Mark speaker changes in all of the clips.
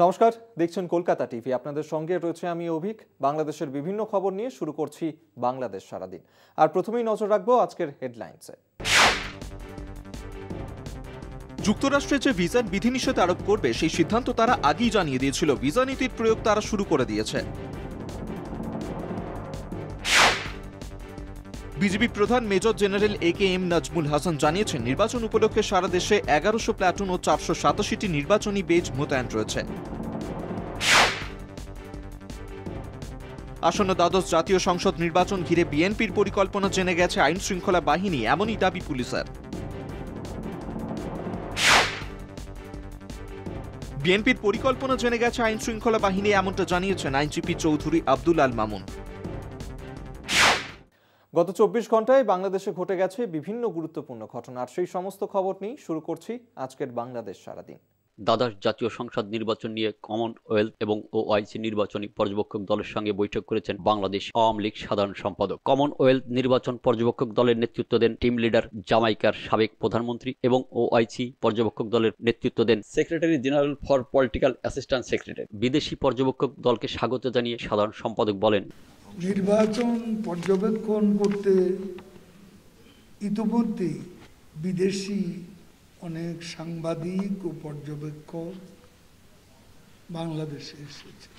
Speaker 1: নমস্কার, দেখছেন কলকাতা টিভি। আপনাদের সঙ্গে রয়েছে আমি অভিক। বাংলাদেশের বিভিন্ন খবর নিয়ে শুরু করছি বাংলাদেশ সারাদিন। আর প্রথমেই নজর রাখবো আজকের হেডলাইন্সে। যুক্তরাষ্ট্রে যে ভিসার বিধিনিষেধ আরোপ করবে সেই সিদ্ধান্ত তারা আগেই জানিয়ে দিয়েছিল। ভিসা নীতির প্রয়োগ তারা শুরু করে দিয়েছে। বিজিবি প্রধান major general AKM Nazmul Hasan জানিয়েছেন, নির্বাচন উপলক্ষে সারা দেশে 1100 প্লাটুন ও 487টি নির্বাচনী বেজ মোতায়েন রয়েছে। আসন্ন দ্বাদশ জাতীয় সংসদ নির্বাচন ঘিরে বিএনপির পরিকল্পনা জেনে গেছে আইন শৃঙ্খলা বাহিনী, এমনই দাবি পুলিশের। বিএনপির পরিকল্পনা জেনে গেছে আইন শৃঙ্খলা বাহিনী, এমনটা জানিয়েছেন আইনজীবী চৌধুরী আব্দুল আল মামুন। গত 24 ঘন্টায় বাংলাদেশে ঘটে গেছে বিভিন্ন গুরুত্বপূর্ণ ঘটনা, আর সেই সমস্ত খবর নিয়ে শুরু করছি আজকের বাংলাদেশ সারাদিন।
Speaker 2: দ্বাদশ জাতীয় সংসদ নির্বাচন নিয়ে কমনওয়েলথ এবং OIC নির্বাচনী পর্যবেক্ষক দলের সঙ্গে বৈঠক করেছেন বাংলাদেশ আওয়ামী লীগ সাধারণ সম্পাদক। কমনওয়েলথ নির্বাচন পর্যবেক্ষক দলের নেতৃত্ব দেন টিম লিডার জামাইকার সাবেক প্রধানমন্ত্রী এবং OIC পর্যবেক্ষক দলের নেতৃত্ব দেন secretary general for political assistant secretary. বিদেশি পর্যবেক্ষক দলকে স্বাগত জানিয়ে সাধারণ সম্পাদক বলেন,
Speaker 3: নির্বাচন পর্যবেক্ষণ করতে ইতিমধ্যে বিদেশি অনেক সাংবাদিক ও পর্যবেক্ষক বাংলাদেশে এসেছে।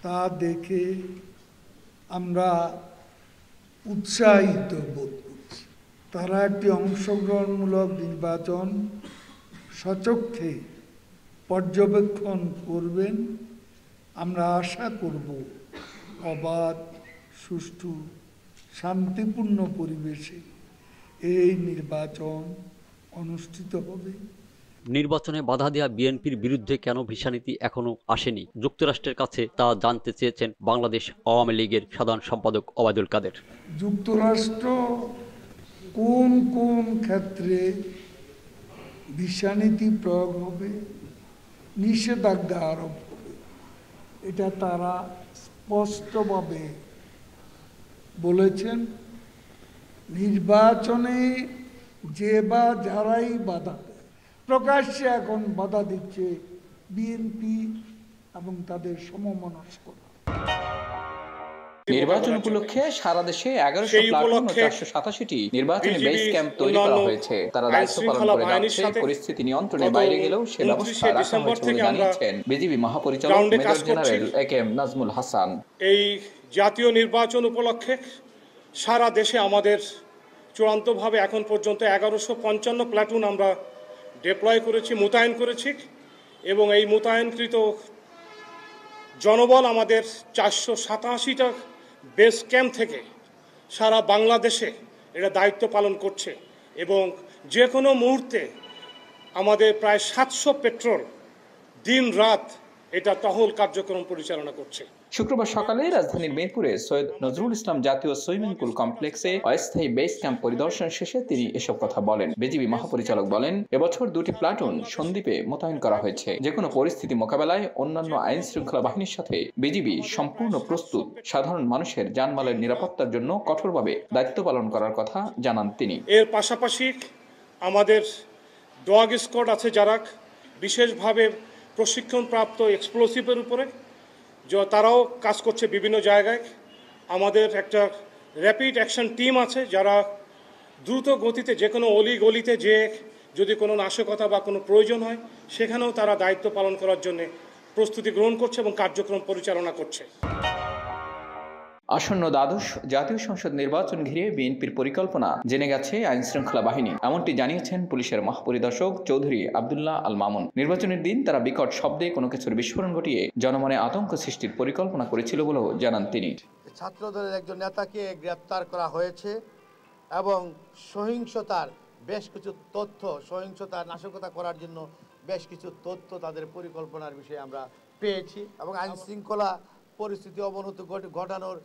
Speaker 3: তা দেখে আমরা উৎসাহিত বোধ করছি। তারা একটি অংশগ্রহণমূলক নির্বাচন সচক্ষে পর্যবেক্ষণ করবেন। আমরা আশা করব অবাধ, সুষ্ঠু, শান্তিপূর্ণ পরিবেশে এই নির্বাচন অনুষ্ঠিত হবে।
Speaker 2: নির্বাচনে বাধা দেওয়া বিএনপির বিরুদ্ধে কেন ভিসানীতি এখনো আসেনি, যুক্তরাষ্ট্রের কাছে তা জানতে চেয়েছেন বাংলাদেশ আওয়ামী লীগের সাধারণ সম্পাদক ওবায়দুল কাদের।
Speaker 3: যুক্তরাষ্ট্র কোন কোন ক্ষেত্রে ভিসানীতি প্রয়োগ হবে, নিষেধাজ্ঞা আরোপ হবে, এটা তারা স্পষ্টভাবে বলেছেন। নির্বাচনে যে বা যারাই বাধা দেয়, প্রকাশ্যে এখন বাধা দিচ্ছে বিএনপি এবং তাদের সমমনস্করা।
Speaker 4: নির্বাচন উপলক্ষে সারা দেশে 1100 প্লাটুন ও 487টি নির্বাচনী বেস ক্যাম্প তৈরি করা হয়েছে। তারা দায়িত্ব পালন করে যাচ্ছে। পরিস্থিতি নিয়ন্ত্রণের বাইরে গেলেও সে ব্যবস্থা রাখা হয়েছে বলে জানিয়েছেন বিজিবি মহাপরিচালক major general AKM Nazmul Hasan.
Speaker 5: এই জাতীয় নির্বাচন উপলক্ষে সারা দেশে আমাদের চূড়ান্তভাবে এখন পর্যন্ত 1155 প্লাটুন আমরা ডিপ্লয় করেছি, মোতায়েন করেছি, এবং এই মোতায়েনকৃত জনবল আমাদের 487টা বেস ক্যাম্প থেকে সারা বাংলাদেশে এটা দায়িত্ব পালন করছে, এবং যে কোনো মুহূর্তে আমাদের প্রায় 700 পেট্রোল দিন রাত এটা টহল কার্যক্রম পরিচালনা করছে।
Speaker 4: শুক্রবার সকালে রাজধানীর মিরপুরে সৈয়দ নজরুল ইসলাম জাতীয় সুইমিং পুল কমপ্লেক্সে অস্থায়ী বেস ক্যাম্প পরিদর্শন শেষে তিনি এসব কথা বলেন। বিজিবি মহাপরিচালক বলেন, এবছর 2টি প্লাটুন সন্দ্বীপে মোতায়েন করা হয়েছে। যে কোনো পরিস্থিতি মোকাবেলায় অন্যান্য আইন শৃঙ্খলা বাহিনীর সাথে বিজিবি সম্পূর্ণ প্রস্তুত। সাধারণ মানুষের জানমালের নিরাপত্তার জন্য কঠোরভাবে দায়িত্ব পালন করার কথা জানান তিনি।
Speaker 5: এর পাশাপাশি আমাদের ডগ স্কোয়াড আছে, যারা বিশেষভাবে প্রশিক্ষণপ্রাপ্ত এক্সপ্লোসিভের উপরে তারাও কাজ করছে বিভিন্ন জায়গায়। আমাদের একটা র্যাপিড অ্যাকশন টিম আছে, যারা দ্রুত গতিতে যে কোনো অলি গলিতে যে যদি কোনো নাশকতা বা কোনো প্রয়োজন হয় সেখানেও তারা দায়িত্ব পালন করার জন্য প্রস্তুতি গ্রহণ করছে এবং কার্যক্রম পরিচালনা করছে।
Speaker 4: আসন্ন দ্বাদশ জাতীয় সংসদ নির্বাচন ঘিরে বিএনপির পরিকল্পনা জেনে গেছে আইন শৃঙ্খলা বাহিনী, এমনটি জানিয়েছেন পুলিশের মহাপরিদর্শক চৌধুরী আব্দুল্লাহ আল মামুন। নির্বাচনের দিন তারা বিকট শব্দে কোনো কিছুর বিস্ফোরণ ঘটিয়ে জনমনে আতঙ্ক সৃষ্টির পরিকল্পনা করেছিল বলেও জানান তিনি।
Speaker 6: ছাত্রদলের একজন নেতাকে গ্রেপ্তার করা হয়েছে এবং সহিংসতার বেশ কিছু তথ্য, সহিংসতার নাশকতা করার জন্য বেশ কিছু তথ্য তাদের পরিকল্পনার বিষয়ে আমরা পেয়েছি, এবং আইন শৃঙ্খলা পরিস্থিতি অবনতি ঘটানোর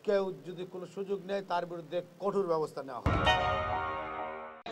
Speaker 6: কেউ যদি কোনো সুযোগ নেয় তার বিরুদ্ধে কঠোর ব্যবস্থা নেওয়া হয়।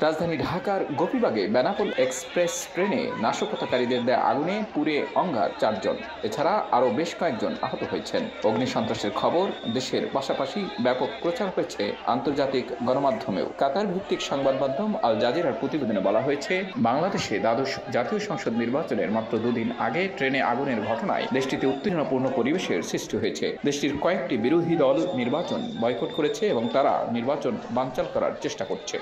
Speaker 4: রাজধানী ঢাকার গোপীবাগে বেনাপোল এক্সপ্রেস ট্রেনে নাশকতাকারীদের দেয়া আগুনে পুড়ে অঙ্গার 4 জন। এছাড়া আরও বেশ কয়েকজন আহত হয়েছেন। অগ্নিসন্ত্রাসের খবর দেশের পাশাপাশি ব্যাপক প্রচার হয়েছে আন্তর্জাতিক গণমাধ্যমেও। কাতার ভিত্তিক সংবাদ মাধ্যম আল জাজিরার প্রতিবেদনে বলা হয়েছে, বাংলাদেশে দ্বাদশ জাতীয় সংসদ নির্বাচনের মাত্র 2 দিন আগে ট্রেনে আগুনের ঘটনায় দেশটিতে উত্তেজনাপূর্ণ পরিবেশের সৃষ্টি হয়েছে। দেশটির কয়েকটি বিরোধী দল নির্বাচন বয়কট করেছে এবং তারা নির্বাচন বানচাল করার চেষ্টা করছে।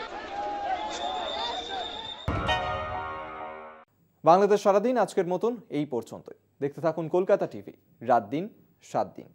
Speaker 1: বাংলাদেশ সারাদিন আজকের মতন এই পর্যন্তই। দেখতে থাকুন কলকাতা টিভি, রাত দিন 7 দিন।